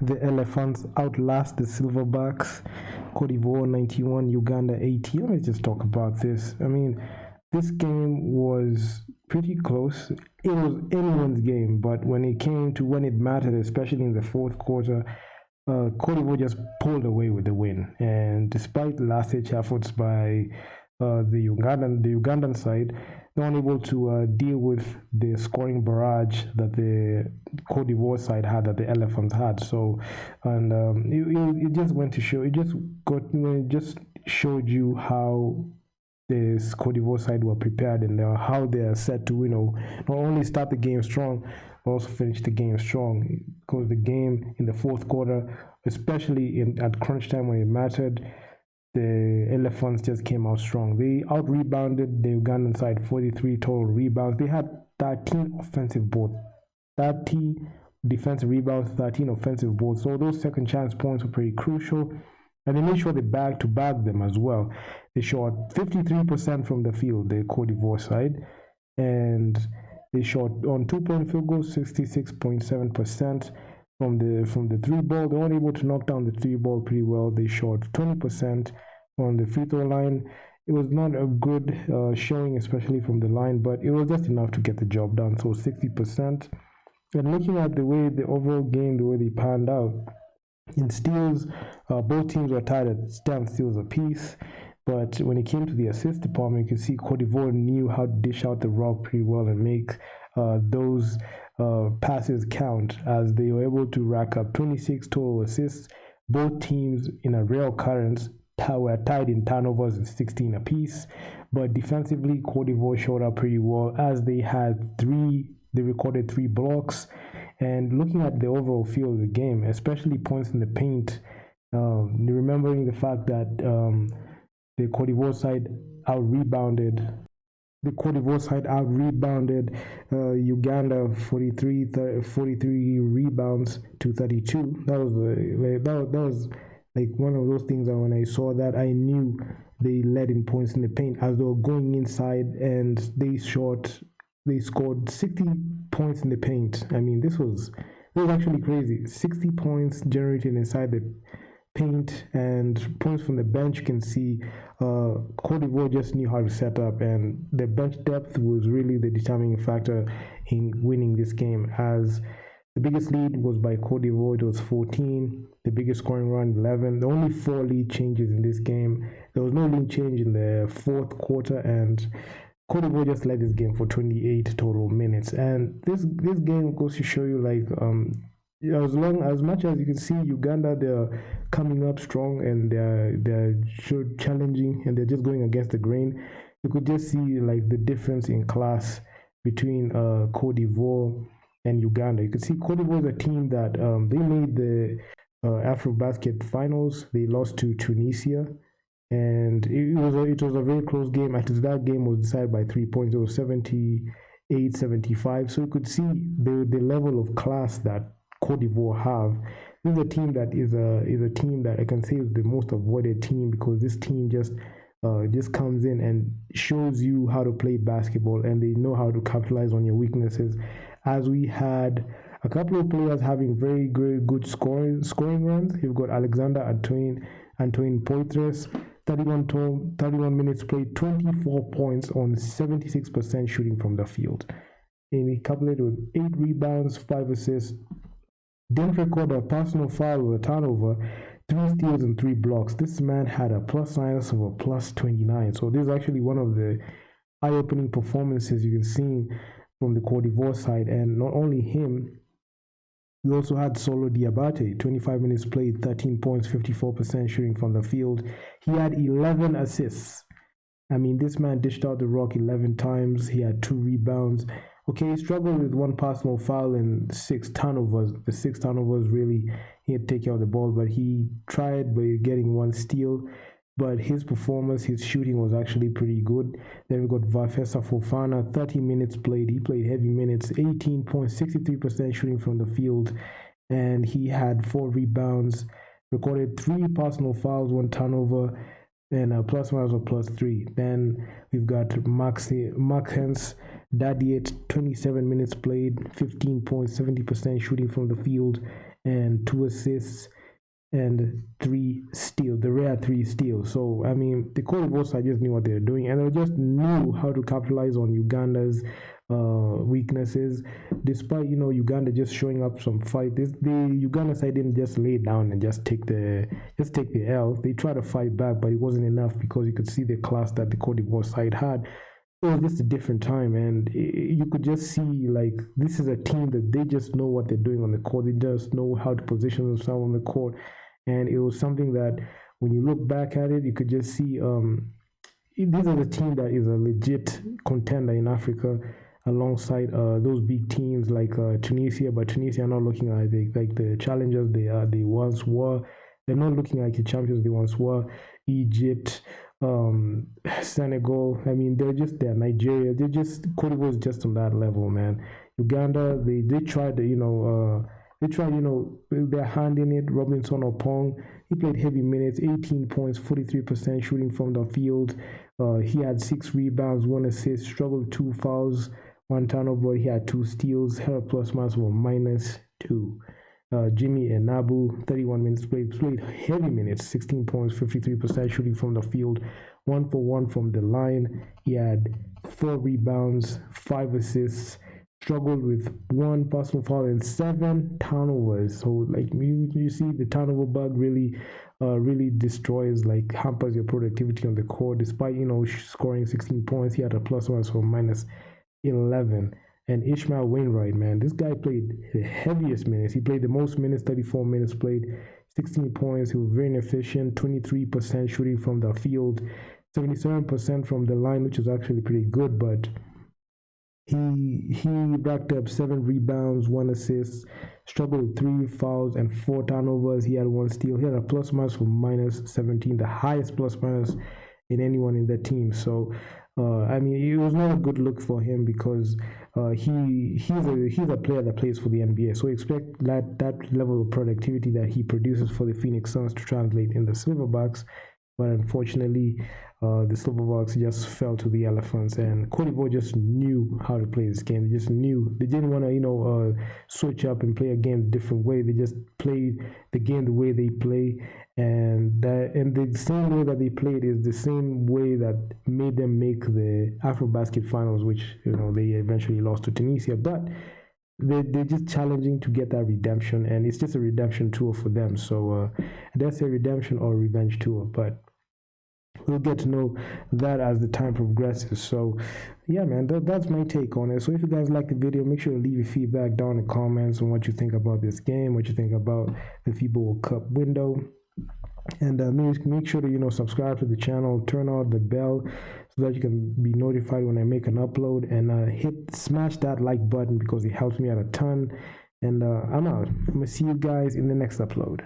the Elephants outlast the Silverbacks. Cote d'Ivoire 91, Uganda 80. Let me just talk about this. I mean, this game was pretty close. It was anyone's game, but when it came to when it mattered, especially in the fourth quarter, Cote d'Ivoire just pulled away with the win. And despite last-ditch efforts by the Ugandan side, they weren't able to deal with the scoring barrage that the Cote d'Ivoire side had, that the Elephants had. So, and it just went to show. It just showed you how the Cote d'Ivoire side were prepared and how they are set to, not only start the game strong, but also finish the game strong. Because the game in the fourth quarter, especially at crunch time when it mattered, the Elephants just came out strong. They out-rebounded the Ugandan side, 43 total rebounds. They had 13 offensive boards, 30 defensive rebounds, 13 offensive boards. So those second chance points were pretty crucial. And they made sure they bag them as well. They shot 53% from the field, the Cote d'Ivoire side. And they shot on 2-point field goals, 66.7%. From the three ball. They weren't able to knock down the three ball pretty well. They shot 20% on the free throw line. It was not a good showing, especially from the line, but it was just enough to get the job done. So 60%. And looking at the way the overall game, the way they panned out, in steals, both teams were tied at 10 steals apiece. But when it came to the assist department, you can see Cote d'Ivoire knew how to dish out the rock pretty well and make those passes count, as they were able to rack up 26 total assists. Both teams, in a rare occurrence, were tied in turnovers at 16 apiece. But defensively, Cote d'Ivoire showed up pretty well, as they recorded 3 blocks. And looking at the overall feel of the game, especially points in the paint, remembering the fact that the Cote d'Ivoire side out-rebounded Uganda 43 rebounds to 32. That was like one of those things that when I saw that, I knew they led in points in the paint, as they were going inside, and they scored 60 points in the paint. I mean, this was actually crazy. 60 points generated inside the paint, and points from the bench. You can see Cote d'Ivoire just knew how to set up, and the bench depth was really the determining factor in winning this game, as the biggest lead was by Cote d'Ivoire. It was 14. The biggest scoring run, 11. The only 4 lead changes in this game. There was no lead change in the fourth quarter, and Cote d'Ivoire just led this game for 28 total minutes. And this game goes to show you, like, as much as you can see Uganda, they're coming up strong, and they're challenging, and they're just going against the grain. You could just see, like, the difference in class between Cote d'Ivoire and Uganda. You could see Cote d'Ivoire is a team that they made the AfroBasket finals. They lost to Tunisia, and it was a very close game. Actually, that game was decided by 3 points. It was 78-75. So you could see the level of class that Cote d'Ivoire have. This is a team that is a team that I can say is the most avoided team, because this team just comes in and shows you how to play basketball, and they know how to capitalize on your weaknesses. As we had a couple of players having very good scoring runs. You've got Alexander Antoine Poitres, 31 minutes played, 24 points on 76% shooting from the field. And he coupled it with 8 rebounds, 5 assists. Didn't record a personal foul with a turnover, 3 steals and 3 blocks. This man had a plus-minus of a plus 29. So this is actually one of the eye-opening performances you can see from the Cote d'Ivoire side. And not only him, we also had Solo Diabate, 25 minutes played, 13 points, 54% shooting from the field. He had 11 assists. I mean, this man dished out the rock 11 times. He had 2 rebounds. Okay, he struggled with 1 personal foul and 6 turnovers. The 6 turnovers, really, he had to take care of the ball, but he tried by getting 1 steal. But his performance, his shooting was actually pretty good. Then we got Vafesa Fofana, 30 minutes played. He played heavy minutes, 18 points, 63% shooting from the field. And he had 4 rebounds, recorded 3 personal fouls, 1 turnover, and a plus-minus of +3. Then we've got Maxence Dadiet, 27 minutes played, 15 points, 70% shooting from the field. and 2 assists and 3 steals, the rare 3 steals. So I mean, the Cote d'Ivoire side just knew what they were doing, and they just knew how to capitalize on Uganda's weaknesses. Despite Uganda just showing up some fight, the Uganda side didn't just lay down and just take the L. They tried to fight back, but it wasn't enough because you could see the class that the Cote d'Ivoire side had. It was just a different time, and you could just see like this is a team that they just know what they're doing on the court. They just know how to position themselves on the court, and it was something that when you look back at it, you could just see this is a team that is a legit contender in Africa alongside those big teams like Tunisia, but Tunisia are not looking like the challengers they once were. They're not looking like the champions they once were. Egypt, Senegal. I mean, they're Nigeria. Cote d'Ivoire is just on that level, man. Uganda, they tried their hand in it. Robinson Opong, he played heavy minutes, 18 points, 43% shooting from the field. He had 6 rebounds, 1 assist, struggled 2 fouls, 1 turnover. He had 2 steals, had a plus minus of -2. Jimmy and Nabu, 31 minutes played heavy minutes, 16 points, 53% shooting from the field, 1 for 1 from the line. He had 4 rebounds, 5 assists, struggled with 1 personal foul and 7 turnovers. So like you see the turnover bug really destroys, like hampers your productivity on the court. Despite scoring 16 points, he had a plus minus for -11. And Ishmael Wainwright, man, this guy played the heaviest minutes. He played the most minutes, 34 minutes played, 16 points. He was very inefficient, 23% shooting from the field, 77% from the line, which is actually pretty good. But he racked up 7 rebounds, 1 assist, struggled with 3 fouls and 4 turnovers. He had 1 steal. He had a plus minus for -17, the highest plus minus in anyone in the team. So I mean, it was not a good look for him because he's a player that plays for the NBA. So expect that level of productivity that he produces for the Phoenix Suns to translate in the Silverbacks. But unfortunately, the Silverbacks just fell to the Elephants, and Cote d'Ivoire just knew how to play this game. They just knew. They didn't want to switch up and play a game a different way. They just played the game the way they play, and the same way that they played is the same way that made them make the AfroBasket finals, which they eventually lost to Tunisia. But they're just challenging to get that redemption, and it's just a redemption tour for them. So that's a redemption or revenge tour, but we'll get to know that as the time progresses. So yeah, man, that's my take on it. So if you guys like the video, make sure to leave your feedback down in the comments on what you think about this game, what you think about the FIBA World Cup window. And make sure to subscribe to the channel, turn on the bell so that you can be notified when I make an upload, and smash that like button because it helps me out a ton. And I'm out. I'm gonna see you guys in the next upload.